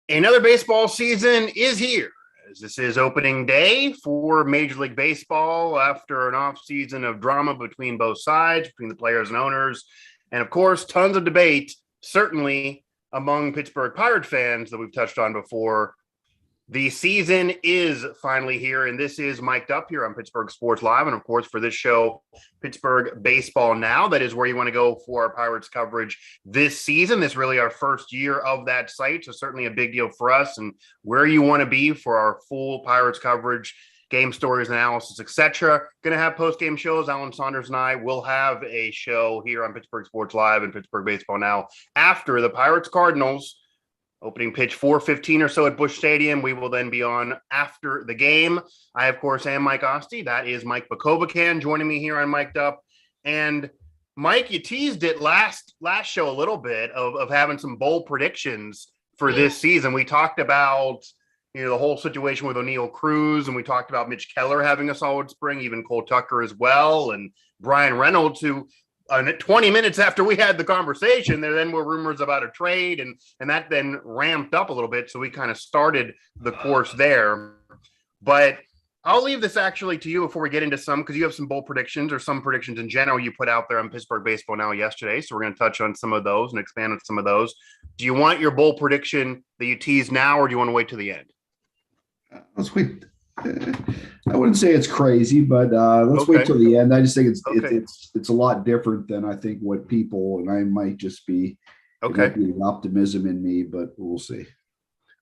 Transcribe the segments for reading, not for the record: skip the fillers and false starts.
Another baseball season is here, as this is opening day for Major League Baseball after an offseason of drama between both sides, between the players and owners, and of course, tons of debate, certainly among Pittsburgh Pirate fans that we've touched on before. The season is finally here, and this is Mic'd Up here on Pittsburgh Sports Live. And of course, for this show, Pittsburgh Baseball Now, that is where you want to go for our Pirates coverage this season. This is really our first year of that site, so certainly a big deal for us and where you want to be for our full Pirates coverage, game stories, analysis, etc. Going to have post-game shows. Alan Saunders and I will have a show here on Pittsburgh Sports Live and Pittsburgh Baseball Now after the Pirates Cardinals opening pitch 4:15 or so at Busch Stadium. We will then be on after the game. I, of course, am Mike Asti. That is Mike Vukovcan joining me here on Mic'd Up. And Mike, you teased it last show a little bit of having some bold predictions for this season. We talked about the whole situation with O'Neill Cruz, and we talked about Mitch Keller having a solid spring, even Cole Tucker as well, and Brian Reynolds, who 20 minutes after we had the conversation, there then were rumors about a trade, and that then ramped up a little bit. So we kind of started the course there. But I'll leave this actually to you before we get into some, because you have some bold predictions or some predictions in general you put out there on Pittsburgh Baseball Now yesterday. So we're going to touch on some of those and expand on some of those. Do you want your bold prediction that you tease now, or do you want to wait to the end? Let's wait. I wouldn't say it's crazy, but let's wait till the end. I just think it's a lot different than I think what people, and I might just be optimism in me, but we'll see.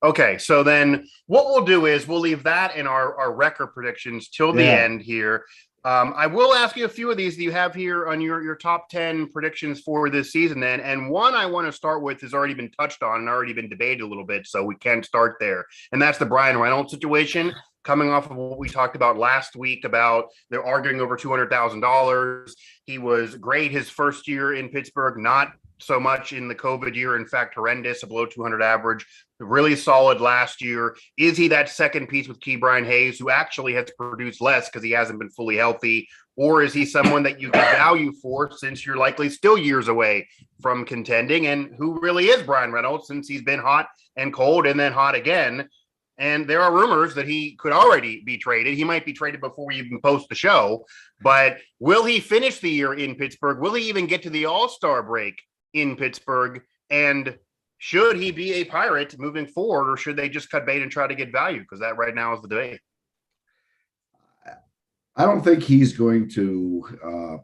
Okay, so then what we'll do is we'll leave that in our record predictions till the end here. I will ask you a few of these that you have here on your top 10 predictions for this season then. And one I want to start with has already been touched on and already been debated a little bit, so we can start there. And that's the Brian Reynolds situation, coming off of what we talked about last week about they're arguing over $200,000. He was great his first year in Pittsburgh, not so much in the COVID year. In fact, horrendous, a below 200 average, really solid last year. Is he that second piece with Key Brian Hayes, who actually has produced less because he hasn't been fully healthy? Or is he someone that you get value for since you're likely still years away from contending? And who really is Brian Reynolds, since he's been hot and cold and then hot again? And there are rumors that he could already be traded. He might be traded before we even post the show. But will he finish the year in Pittsburgh? Will he even get to the All-Star break in Pittsburgh? And should he be a Pirate moving forward, or should they just cut bait and try to get value? Because that right now is the debate. I don't think he's going to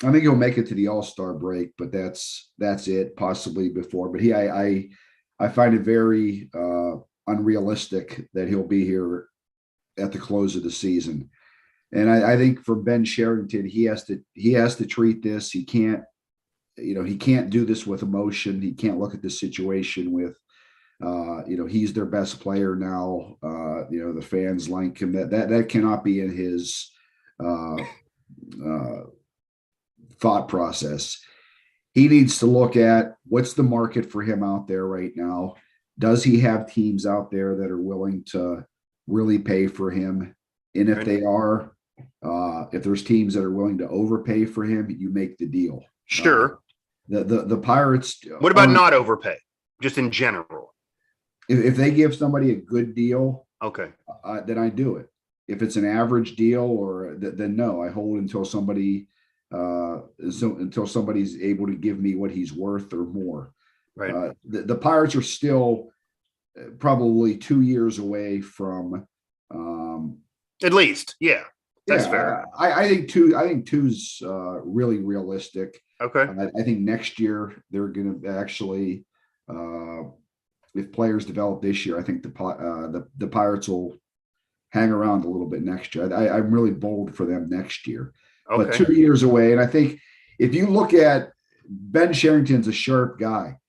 I think he'll make it to the All-Star break, but that's it, possibly before. But I find it very unrealistic that he'll be here at the close of the season. And I think for Ben Cherington, he has to treat this. He can't do this with emotion. He can't look at this situation with, he's their best player now. The fans like him. That cannot be in his thought process. He needs to look at what's the market for him out there right now. Does he have teams out there that are willing to really pay for him? And if they are, if there's teams that are willing to overpay for him, you make the deal. Sure. The Pirates. What about not overpay, just in general? If they give somebody a good deal, then I do it. If it's an average deal, then no, I hold until somebody's able to give me what he's worth or more. Right. The Pirates are still probably 2 years away from, at least, that's fair. I think two's really realistic. Okay. I think next year they're going to actually, if players develop this year, I think the Pirates will hang around a little bit next year. I'm really bold for them next year, but 2 years away. And I think if you look at Ben Cherington's a sharp guy.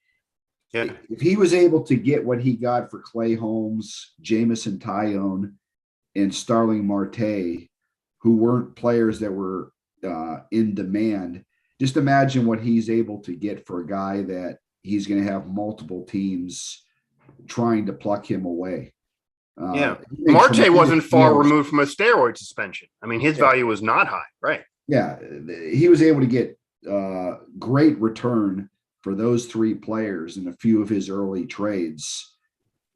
Yeah. If he was able to get what he got for Clay Holmes, Jamison Tyone, and Starling Marte, who weren't players that were in demand, just imagine what he's able to get for a guy that he's going to have multiple teams trying to pluck him away. Marte wasn't far removed from a steroid suspension. I mean, his value was not high, right? Yeah, he was able to get great return for those three players in a few of his early trades.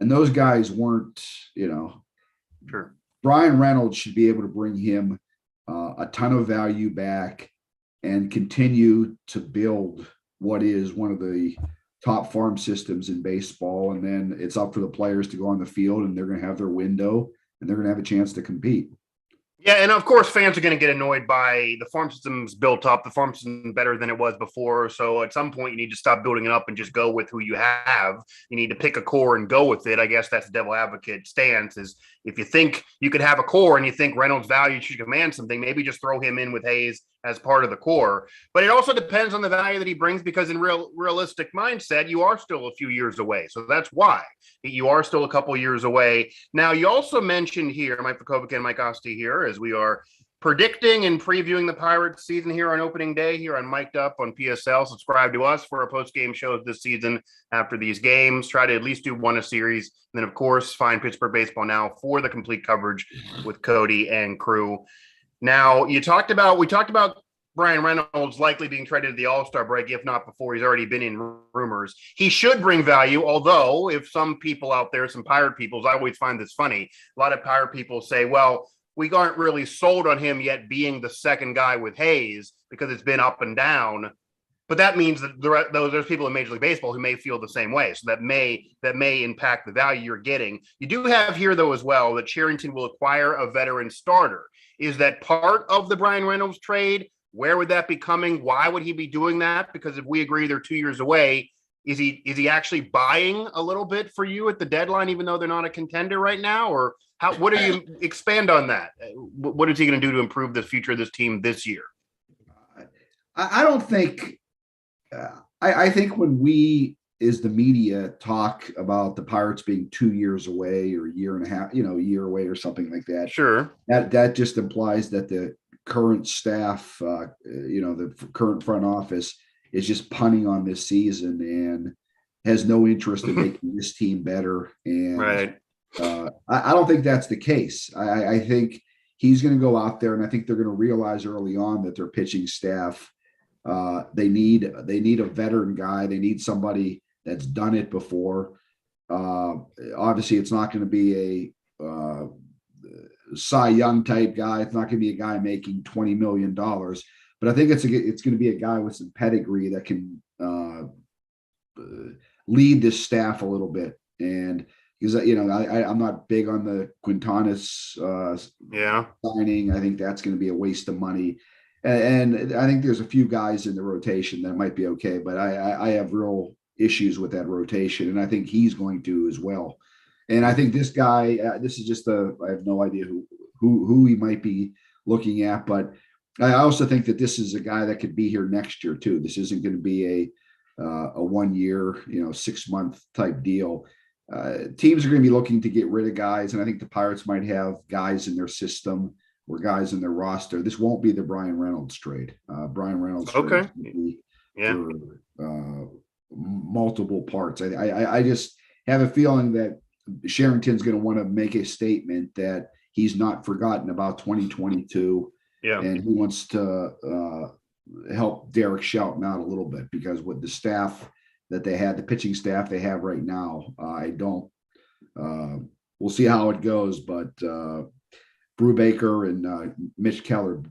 and those guys weren't, Sure. Brian Reynolds should be able to bring him a ton of value back and continue to build what is one of the top farm systems in baseball. And then it's up for the players to go on the field, and they're going to have their window, and they're going to have a chance to compete. Yeah, and of course, fans are going to get annoyed by the farm system's built up. The farm system better than it was before. So at some point, you need to stop building it up and just go with who you have. You need to pick a core and go with it. I guess that's the devil advocate stance is if you think you could have a core and you think Reynolds' value should command something, maybe just throw him in with Hayes as part of the core. But it also depends on the value that he brings, because in realistic mindset, you are still a few years away. So that's why you are still a couple years away. Now, you also mentioned here, Mike Vukovcan and Mike Asti here, as we are predicting and previewing the Pirates season here on opening day here on Mic'd Up on PSL. Subscribe to us for our post-game shows this season after these games. Try to at least do one a series. And then, of course, find Pittsburgh Baseball Now for the complete coverage with Cody and crew. Now, we talked about Brian Reynolds likely being traded to the All-Star break, if not before. He's already been in rumors. He should bring value, although if some people out there, some Pirate people, I always find this funny. A lot of Pirate people say, well, we aren't really sold on him yet being the second guy with Hayes because it's been up and down. But that means that there's people in Major League Baseball who may feel the same way. So that may impact the value you're getting. You do have here, though, as well, that Cherington will acquire a veteran starter. Is that part of the Brian Reynolds trade? Where would that be coming? Why would he be doing that? Because if we agree they're 2 years away, is he actually buying a little bit for you at the deadline, even though they're not a contender right now? Or what do you expand on that? What is he going to do to improve the future of this team this year? I don't think I think when we, as the media, talk about the Pirates being 2 years away or a year and a half, a year away or something like that. Sure. That just implies that the current staff, the current front office is just punting on this season and has no interest in making this team better. And right. I don't think that's the case. I think he's going to go out there, and I think they're going to realize early on that their pitching staff, they need a veteran guy. They need somebody that's done it before. Obviously, it's not going to be a Cy Young type guy. It's not going to be a guy making $20 million, but I think it's going to be a guy with some pedigree that can lead this staff a little bit. And because I'm not big on the Quintanas signing. I think that's going to be a waste of money. And I think there's a few guys in the rotation that might be okay, but I have real issues with that rotation, and I think he's going to as well. And I think this guy, this is just I have no idea who he might be looking at, but I also think that this is a guy that could be here next year too. This isn't going to be a 1 year, 6 month type deal. Teams are going to be looking to get rid of guys, and I think the Pirates might have guys in their system or guys in their roster. This won't be the Brian Reynolds trade. Brian Reynolds okay. For multiple parts. I just have a feeling that Cherington's going to want to make a statement that he's not forgotten about 2022. Yeah. And he wants to help Derek Shelton out a little bit, because with the staff that they had, the pitching staff they have right now, we'll see how it goes, but Brubaker and Mitch Keller,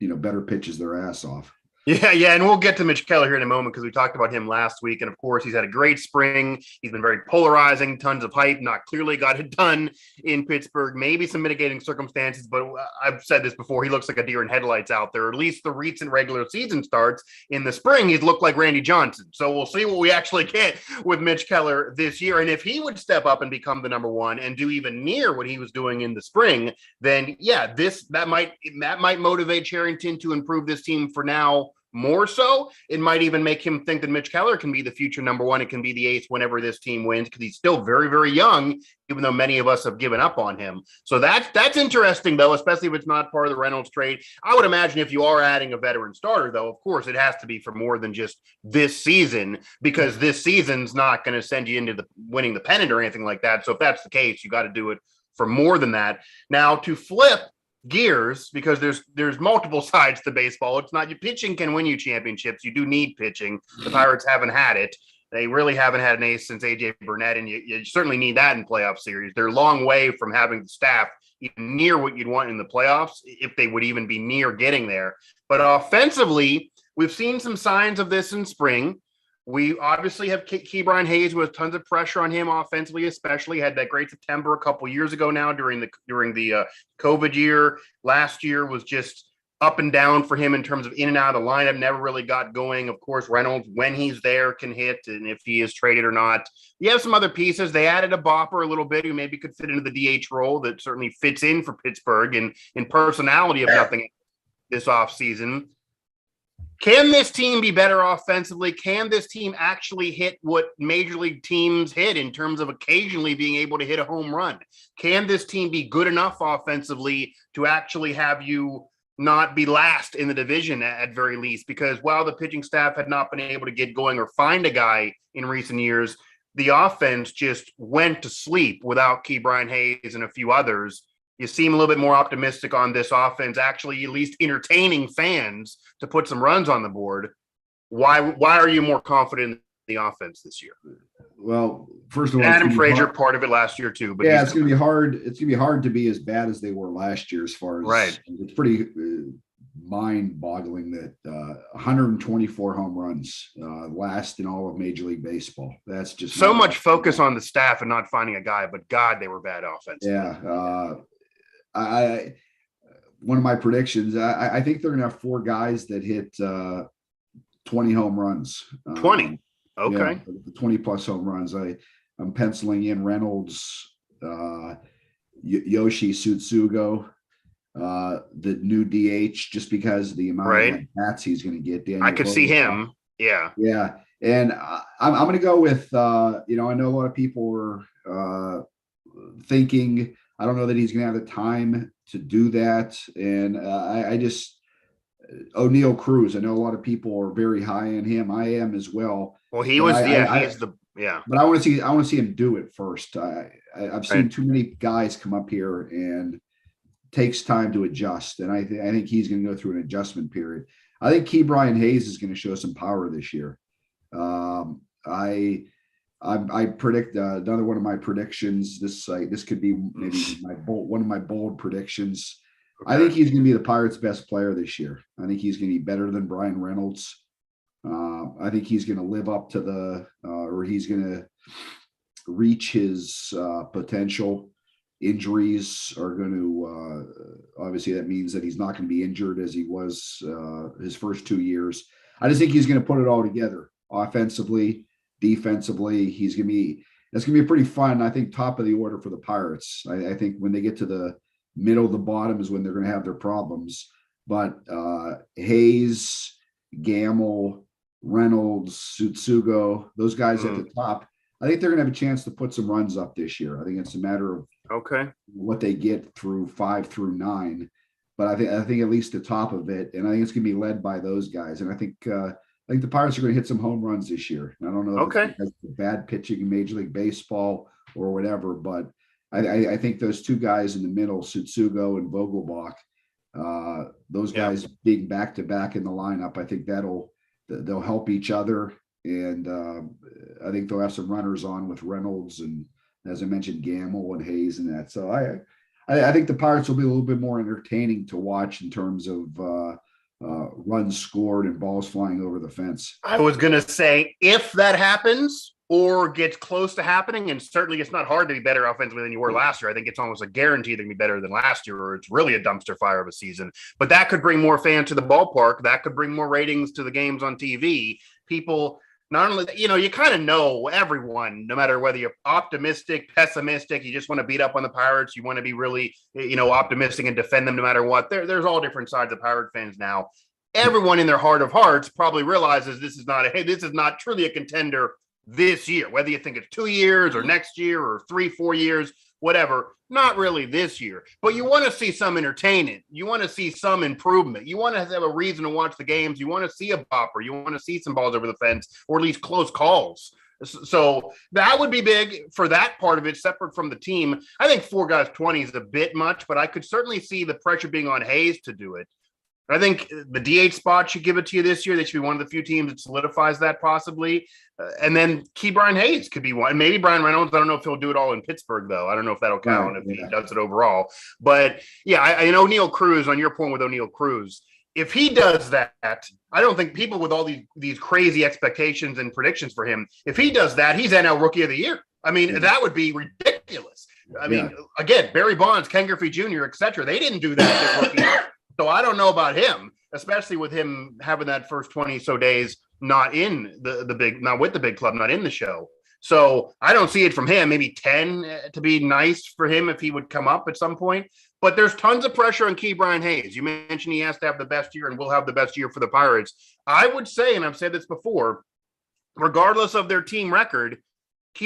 better pitches their ass off. Yeah, and we'll get to Mitch Keller here in a moment because we talked about him last week. And, of course, he's had a great spring. He's been very polarizing, tons of hype, not clearly got it done in Pittsburgh. Maybe some mitigating circumstances, but I've said this before. He looks like a deer in headlights out there. At least the recent regular season starts. In the spring, he's looked like Randy Johnson. So we'll see what we actually get with Mitch Keller this year. And if he would step up and become the number one and do even near what he was doing in the spring, then, yeah, that might motivate Cherington to improve this team for now. More so, it might even make him think that Mitch Keller can be the future number one. It can be the ace whenever this team wins, because he's still very, very young, even though many of us have given up on him. So that's interesting, though, especially if it's not part of the Reynolds trade. I would imagine if you are adding a veteran starter, though, of course, it has to be for more than just this season, because this season's not going to send you into the winning the pennant or anything like that. So if that's the case, you got to do it for more than that. Now, to flip gears, because there's multiple sides to baseball. It's not your pitching can win you championships. You do need pitching. The Pirates haven't had it. They really haven't had an ace since AJ Burnett, and you certainly need that in playoff series. They're a long way from having the staff even near what you'd want in the playoffs, if they would even be near getting there. But offensively, we've seen some signs of this in spring. We obviously have Ke'Bryan Hayes with tons of pressure on him offensively, especially had that great September a couple years ago now during the COVID year. Last year was just up and down for him in terms of in and out of the lineup, never really got going. Of course, Reynolds, when he's there, can hit, and if he is traded or not. You have some other pieces. They added a bopper a little bit who maybe could fit into the DH role that certainly fits in for Pittsburgh and in personality of nothing this offseason. Can this team be better offensively? Can this team actually hit what major league teams hit in terms of occasionally being able to hit a home run? Can this team be good enough offensively to actually have you not be last in the division at very least? Because while the pitching staff had not been able to get going or find a guy in recent years, the offense just went to sleep without Ke'Bryan Hayes and a few others. You seem a little bit more optimistic on this offense, actually at least entertaining fans to put some runs on the board. Why are you more confident in the offense this year? Well, first of all, Adam Frazier part of it last year too, but yeah, it's going to be hard. It's going to be hard to be as bad as they were last year. As far as right, it's pretty mind-boggling that 124 home runs, last in all of Major League Baseball. That's just so much focus on the staff and not finding a guy. But God, they were bad offense. Yeah, one of my predictions. I think they're going to have 4 guys that hit 20 home runs. 20. Okay. Yeah, 20 plus home runs. I'm penciling in Reynolds, Yoshi Tsutsugo, the new DH, just because of the amount of bats he's going to get. Daniel I could see him. Yeah. Yeah. And I'm going to go with, I know a lot of people were thinking, I don't know that he's going to have the time to do that. And I just, O'Neal Cruz, I know a lot of people are very high on him. I am as well. Well, he was, but I want to see him do it first. I've seen too many guys come up here and it takes time to adjust. And I think he's going to go through an adjustment period. I think Ke'Bryan Hayes is going to show some power this year. I predict another one of my predictions. This could be maybe one of my bold predictions. Okay. I think he's going to be the Pirates' best player this year. I think he's going to be better than Brian Reynolds. I think he's going to live up to or he's going to reach his potential. Injuries are going to, obviously that means that he's not going to be injured as he was his first 2 years. I just think he's going to put it all together offensively, defensively. That's going to be pretty fun. I think top of the order for the Pirates. I think when they get to the middle of the bottom is when they're going to have their problems. But Hayes, Gamble, Reynolds, Tsutsugo, those guys at the top, I think they're going to have a chance to put some runs up this year. I think it's a matter of what they get through 5 through 9. But I think at least the top of it, and I think it's going to be led by those guys. And I think the Pirates are going to hit some home runs this year. I don't know if it's because of bad pitching in Major League Baseball or whatever, but I think those 2 guys in the middle, Tsutsugo and Vogelbach, those guys being back-to-back in the lineup, I think they'll help each other. And I think they'll have some runners on with Reynolds and, as I mentioned, Gamble and Hayes and that. So I think the Pirates will be a little bit more entertaining to watch in terms of runs scored and balls flying over the fence. I was going to say, if that happens or gets close to happening, and certainly it's not hard to be better offensively than you were last year. I think it's almost a guarantee they're going to be better than last year, or it's really a dumpster fire of a season. But that could bring more fans to the ballpark. That could bring more ratings to the games on TV. People, not only, you kind of know everyone, no matter whether you're optimistic, pessimistic, you just want to beat up on the Pirates, you want to be really, optimistic and defend them no matter what. There's all different sides of Pirate fans now. Everyone in their heart of hearts probably realizes this is not truly a contender this year, whether you think it's 2 years or next year or 3-4 years, whatever, not really this year. But you want to see some entertainment. You want to see some improvement. You want to have a reason to watch the games. You want to see a bopper. You want to see some balls over the fence, or at least close calls. So that would be big for that part of it, separate from the team. I think 4 guys 20 is a bit much, but I could certainly see the pressure being on Hayes to do it. I think the DH spot should give it to you this year. They should be one of the few teams that solidifies that possibly. And then Brian Hayes could be one. Maybe Brian Reynolds. I don't know if he'll do it all in Pittsburgh, though. I don't know if that'll count Right, if he does it overall. But yeah, I know O'Neal Cruz, on your point with O'Neal Cruz, if he does that, I don't think people with all these crazy expectations and predictions for him, if he does that, he's NL Rookie of the Year. I mean, that would be ridiculous. I mean, again, Barry Bonds, Ken Griffey Jr., et cetera, they didn't do that rookie. So I don't know about him, especially with him having that first 20 so days not in not with the big club, not in the show. So I don't see it from him. Maybe 10 to be nice for him if he would come up at some point. But there's tons of pressure on Brian Hayes. You mentioned he has to have the best year and will have the best year for the Pirates. I would say, and I've said this before, regardless of their team record,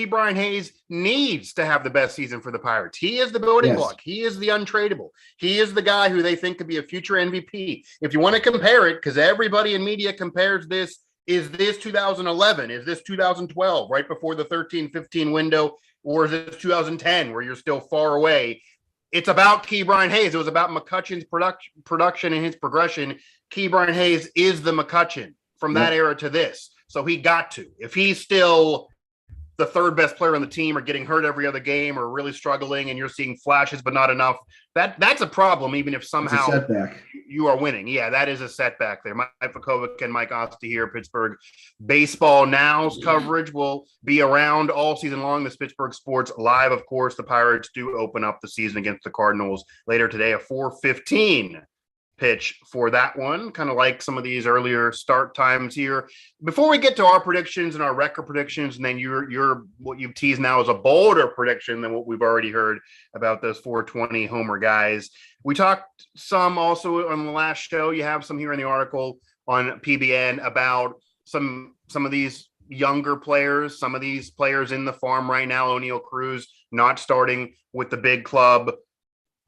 Brian Hayes needs to have the best season for the Pirates. He is the building block. He is the untradeable. He is the guy who they think could be a future MVP. If you want to compare it, because everybody in media compares this, is this 2011? Is this 2012, right before the 13-15 window? Or is this 2010, where you're still far away? It's about Brian Hayes. It was about McCutchen's production and his progression. Brian Hayes is the McCutchen from that era to this. So he got to. If he's still the third best player on the team or getting hurt every other game or really struggling and you're seeing flashes but not enough, that's a problem, even if somehow you are winning. Yeah, that is a setback there. Mike Vukovcan and Mike Asti here, Pittsburgh Baseball Now's coverage will be around all season long. This Pittsburgh Sports Live, of course. The Pirates do open up the season against the Cardinals later today, a 4:15 pitch for that one, kind of like some of these earlier start times here. Before we get to our predictions and our record predictions, and then your what you've teased now is a bolder prediction than what we've already heard about those 420 homer guys. We talked some also on the last show. You have some here in the article on PBN about some of these younger players, some of these players in the farm right now. O'Neal Cruz not starting with the big club.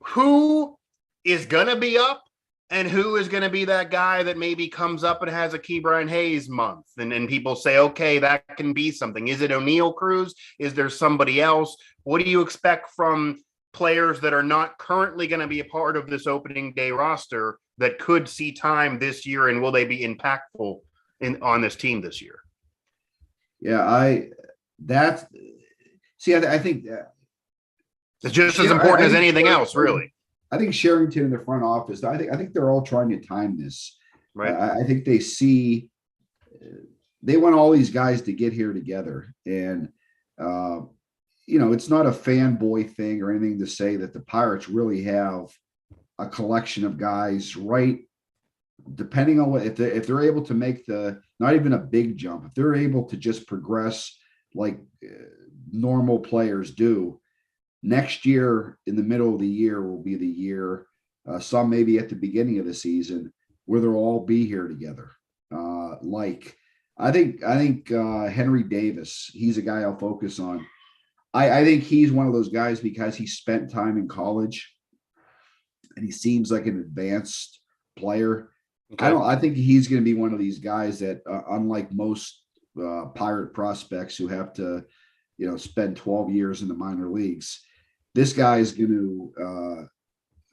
Who is going to be up? And who is going to be that guy that maybe comes up and has a Brian Hayes month? And people say, okay, that can be something. Is it O'Neal Cruz? Is there somebody else? What do you expect from players that are not currently going to be a part of this opening day roster that could see time this year? And will they be impactful on this team this year? Yeah, I think it's just as important as anything else, really. I think Sherrington in the front office, I think they're all trying to time this. Right. I think they want all these guys to get here together. And, it's not a fanboy thing or anything to say that the Pirates really have a collection of guys, right? Depending on if they're able to make not even a big jump, if they're able to just progress like normal players do, next year, in the middle of the year, will be the year, some maybe at the beginning of the season, where they'll all be here together. I think Henry Davis, he's a guy I'll focus on. I think he's one of those guys because he spent time in college and he seems like an advanced player. Okay. I think he's going to be one of these guys that, unlike most Pirate prospects who have to, spend 12 years in the minor leagues, this guy is going to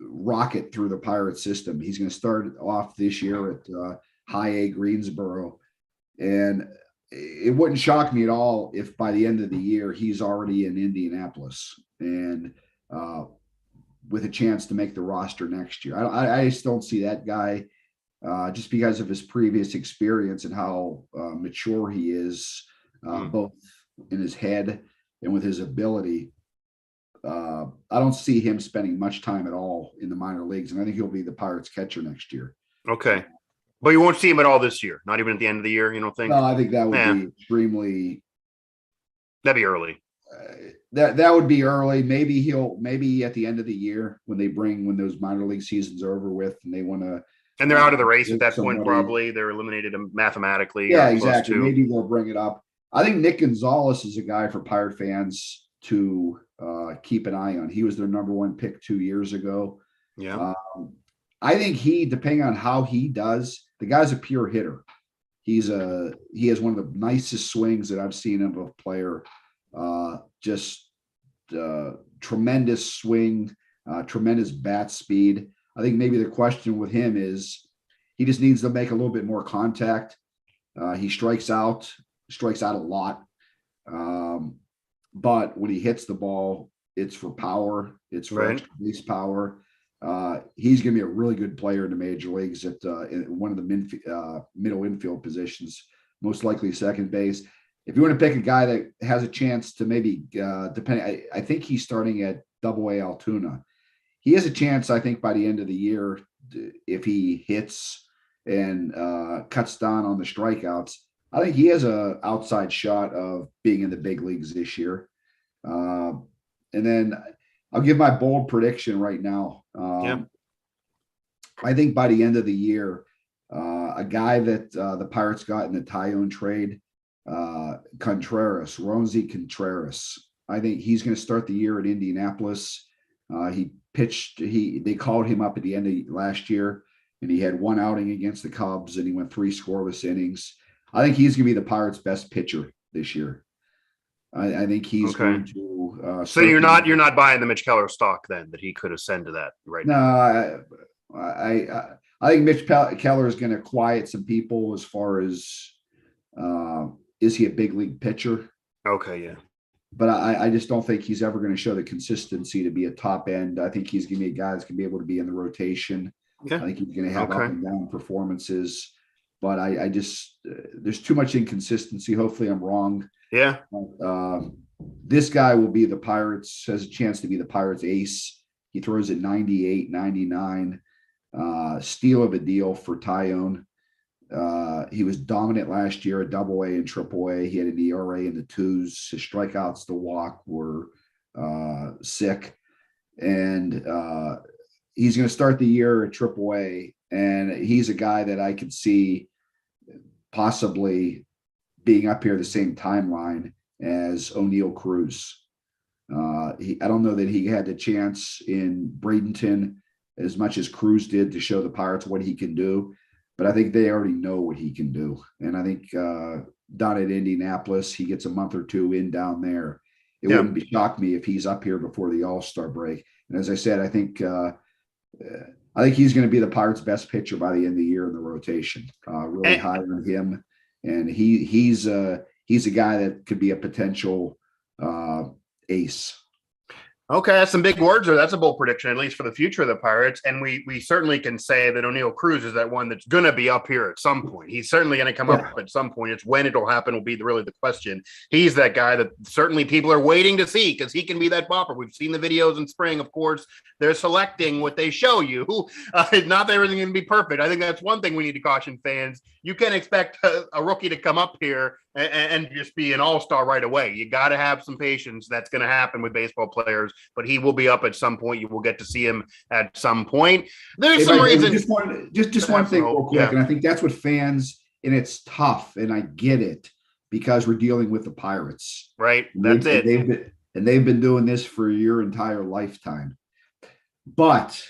rocket through the Pirate system. He's going to start off this year at High A Greensboro. And it wouldn't shock me at all if by the end of the year, he's already in Indianapolis and with a chance to make the roster next year. I just don't see that guy just because of his previous experience and how mature he is, both in his head and with his ability. I don't see him spending much time at all in the minor leagues, and I think he'll be the Pirates catcher next year. Okay. But you won't see him at all this year, not even at the end of the year, you don't think? No, I think that would be extremely. That'd be early. That would be early. Maybe at the end of the year when those minor league seasons are over with and they want to. And they're out of the race at that point, probably. They're eliminated mathematically. Yeah, exactly. Maybe they'll bring it up. I think Nick Gonzalez is a guy for Pirate fans to keep an eye on. He was their number one pick 2 years ago. Yeah. I think depending on how he does, the guy's a pure hitter. He has one of the nicest swings that I've seen of a player. Just tremendous swing, tremendous bat speed. I think maybe the question with him is He just needs to make a little bit more contact. He strikes out a lot. But when he hits the ball, it's for power. It's for extra base power. He's going to be a really good player in the major leagues at in one of the middle infield positions, most likely second base. If you want to pick a guy that has a chance to maybe, I think he's starting at Double-A Altoona. He has a chance, I think, by the end of the year, if he hits and cuts down on the strikeouts, I think he has a outside shot of being in the big leagues this year. And then I'll give my bold prediction right now. I think by the end of the year, a guy that the Pirates got in the Tyone trade, Ronzi Contreras. I think he's going to start the year at Indianapolis. He pitched. They called him up at the end of last year, and he had one outing against the Cubs, and he went 3 scoreless innings. I think he's going to be the Pirates' best pitcher this year. I think he's going to. So you're not buying the Mitch Keller stock then that he could ascend to that right now. No, I think Mitch Keller is going to quiet some people as far as is he a big league pitcher? Okay, yeah. But I just don't think he's ever going to show the consistency to be a top end. I think he's going to be a guy that's going to be able to be in the rotation. I think he's going to have up and down performances. But I just there's too much inconsistency. Hopefully I'm wrong. Yeah. This guy will be the Pirates, has a chance to be the Pirates ace. He throws at 98, 99. Steal of a deal for Tyone. He was dominant last year at Double-A and Triple-A. He had an ERA in the 2s. His strikeouts to walk were sick. And he's going to start the year at Triple-A. And he's a guy that I could see possibly being up here the same timeline as O'Neal Cruz. I don't know that he had the chance in Bradenton as much as Cruz did to show the Pirates what he can do. But I think they already know what he can do. And I think down at Indianapolis, he gets a month or two in down there. It wouldn't shock me if he's up here before the All-Star break. And as I said, I think he's going to be the Pirates' best pitcher by the end of the year in the rotation. Really high on him. And he's a guy that could be a potential ace. Okay, that's some big words there. That's a bold prediction, at least for the future of the Pirates. And we certainly can say that O'Neal Cruz is that one that's going to be up here at some point. He's certainly going to come up at some point. It's when it'll happen will be really the question. He's that guy that certainly people are waiting to see because he can be that bopper. We've seen the videos in spring, of course. They're selecting what they show you. Not that everything can be perfect. I think that's one thing we need to caution fans. You can't expect a rookie to come up here and just be an all-star right away. You got to have some patience. That's going to happen with baseball players, but he will be up at some point. You will get to see him at some point. There's some reason. Just one thing real quick, and I think that's what fans, and it's tough, and I get it because we're dealing with the Pirates. Right. That's it. They've been doing this for your entire lifetime. But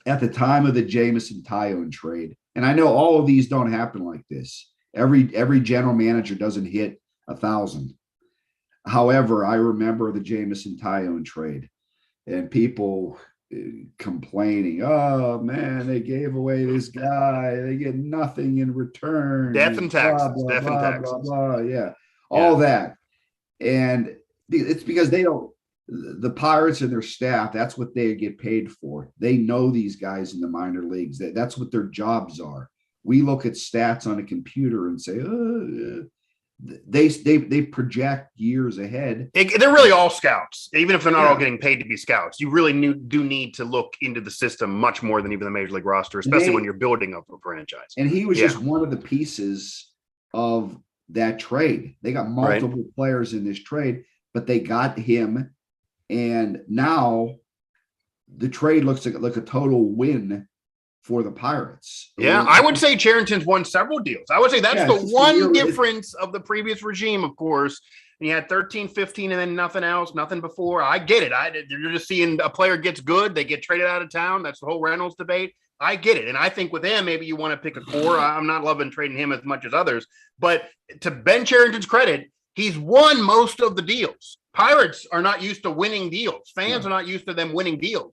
at the time of the Jameson Tyone trade, and I know all of these don't happen like this. Every general manager doesn't hit 1,000. However, I remember the Jameson Tyone trade and people complaining, oh man, they gave away this guy. They get nothing in return. Death and taxes. All that. And it's because the Pirates and their staff, that's what they get paid for. They know these guys in the minor leagues. That's what their jobs are. We look at stats on a computer and say, they project years ahead. They're really all scouts, even if they're not all getting paid to be scouts. You really do need to look into the system much more than even the major league roster, especially when you're building up a franchise. And he was just one of the pieces of that trade. They got multiple players in this trade, but they got him. And now the trade looks like a total win for the Pirates. Yeah, I would say Cherington's won several deals. I would say that's the one difference of the previous regime, of course. And you had 13, 15, and then nothing else, nothing before. I get it. You're just seeing a player gets good, they get traded out of town. That's the whole Reynolds debate. I get it. And I think with him, maybe you want to pick a core. I'm not loving trading him as much as others. But to Ben Cherington's credit, he's won most of the deals. Pirates are not used to winning deals. Fans are not used to them winning deals.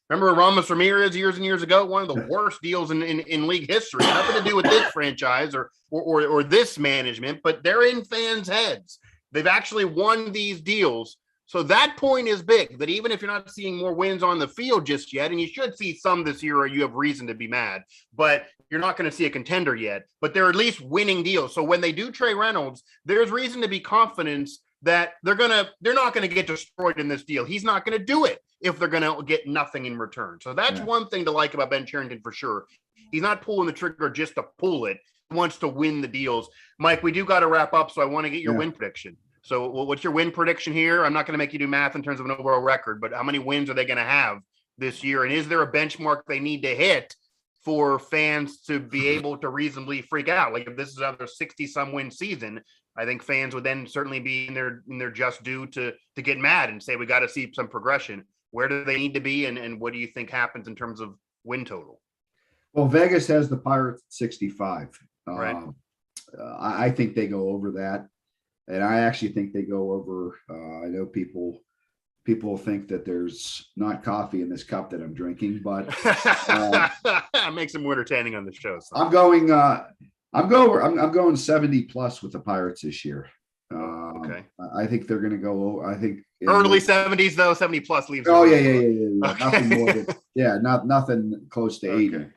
Remember Ramos Ramirez years and years ago? One of the worst deals in league history. Nothing to do with this franchise or this management, but they're in fans' heads. They've actually won these deals. So that point is big, that even if you're not seeing more wins on the field just yet, and you should see some this year or you have reason to be mad, but you're not going to see a contender yet, but they're at least winning deals. So when they do trade Reynolds, there's reason to be confident that they're not going to get destroyed in this deal. He's not going to do it if they're going to get nothing in return. So that's one thing to like about Ben Cherington for sure. He's not pulling the trigger just to pull it. He wants to win the deals. Mike, we do got to wrap up, so I want to get your win prediction. So what's your win prediction here? I'm not going to make you do math in terms of an overall record, but how many wins are they going to have this year? And is there a benchmark they need to hit for fans to be able to reasonably freak out? Like if this is another 60-some win season, I think fans would then certainly be in their just due to get mad and say, we got to see some progression. Where do they need to be? And what do you think happens in terms of win total? Well, Vegas has the Pirates at 65. Right. I think they go over that. And I actually think they go over. I know people think that there's not coffee in this cup that I'm drinking, but makes them more entertaining on the show. So. I'm going 70 plus with the Pirates this year. Okay. I think they're going to go. I think early 70s though. 70 plus leaves. Oh yeah. Okay. Nothing more than nothing close to 80. Okay.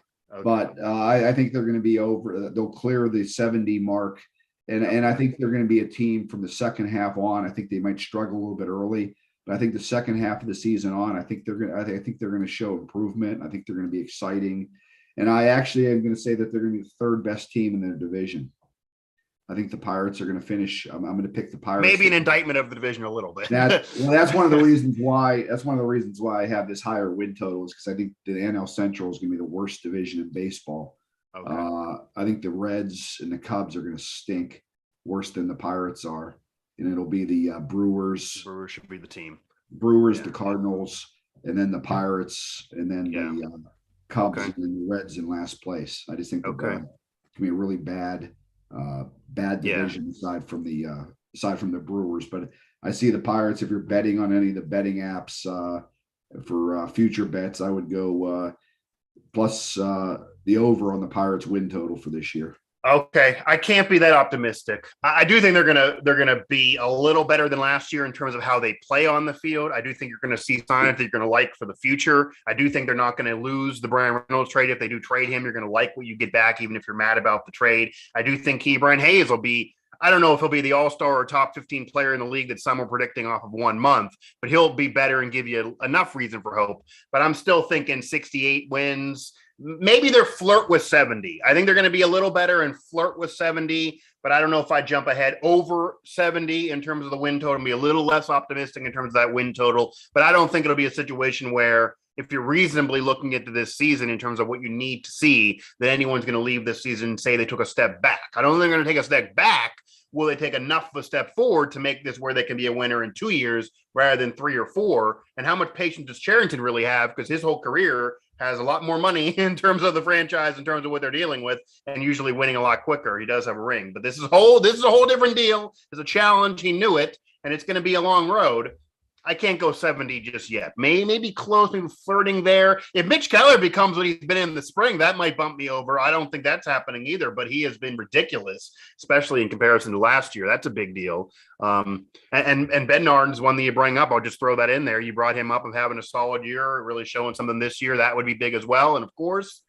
But I think they're going to be over. They'll clear the 70 mark. And I think they're going to be a team from the second half on. I think they might struggle a little bit early, but I think the second half of the season on, I think they're going to show improvement. I think they're going to be exciting. And I actually am going to say that they're going to be the third best team in their division. I think the Pirates are going to finish. I'm going to pick the Pirates. Maybe an indictment of the division a little bit. That's one of the reasons why. That's one of the reasons why I have this higher win total is because I think the NL Central is going to be the worst division in baseball. Okay. I think the Reds and the Cubs are going to stink worse than the Pirates are, and it'll be the Brewers. Brewers should be the team. The Cardinals, and then the Pirates, and then the Cubs, and then the Reds in last place. I just think it's going to be a really bad division aside from the Brewers. But I see the Pirates. If you're betting on any of the betting apps for future bets, I would go plus the over on the Pirates win total for this year. Okay, I can't be that optimistic. I do think they're gonna be a little better than last year in terms of how they play on the field. I do think you're going to see signs that you're going to like for the future. I do think they're not going to lose the Brian Reynolds trade. If they do trade him, you're going to like what you get back, even if you're mad about the trade. I do think Ke'Bryan Hayes will be. I don't know if he'll be the all-star or top 15 player in the league that some are predicting off of 1 month, but he'll be better and give you enough reason for hope. But I'm still thinking 68 wins. Maybe they're flirt with 70. I think they're going to be a little better and flirt with 70, but I don't know if I jump ahead over 70 in terms of the win total and be a little less optimistic in terms of that win total. But I don't think it'll be a situation where if you're reasonably looking into this season in terms of what you need to see, that anyone's going to leave this season and say they took a step back. I don't think they're going to take a step back. Will they take enough of a step forward to make this where they can be a winner in 2 years rather than 3 or 4? And how much patience does Cherington really have? Because his whole career has a lot more money in terms of the franchise, in terms of what they're dealing with, and usually winning a lot quicker. He does have a ring, but this is a whole different deal. It's a challenge. He knew it, and it's going to be a long road. I can't go 70 just yet. Maybe close, maybe flirting there. If Mitch Keller becomes what he's been in the spring, that might bump me over. I don't think that's happening either, but he has been ridiculous, especially in comparison to last year. That's a big deal. And Bednar's one that you bring up. I'll just throw that in there. You brought him up of having a solid year, really showing something this year. That would be big as well. And of course,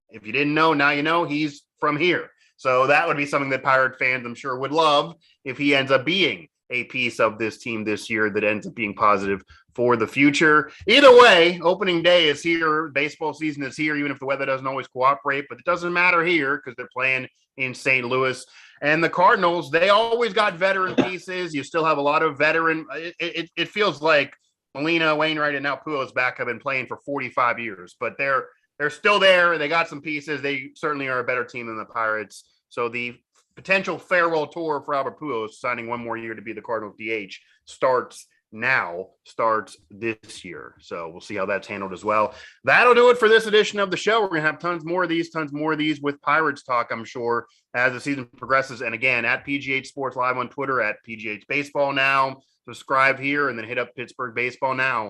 if you didn't know, now you know he's from here. So that would be something that Pirate fans, I'm sure, would love if he ends up being a piece of this team this year that ends up being positive for the future. Either way, opening day is here. Baseball season is here, even if the weather doesn't always cooperate, but it doesn't matter here because they're playing in St. Louis. And the Cardinals, they always got veteran pieces. You still have a lot of veteran. It feels like Molina, Wainwright, and now Pujols back have been playing for 45 years, but they're still there. They got some pieces. They certainly are a better team than the Pirates. So the potential farewell tour for Albert Pujols, signing 1 more year to be the Cardinals DH, starts this year. So we'll see how that's handled as well. That'll do it for this edition of the show. We're going to have tons more of these with Pirates talk, I'm sure, as the season progresses. And again, at PGH Sports Live on Twitter, at PGH Baseball Now. Subscribe here and then hit up Pittsburgh Baseball Now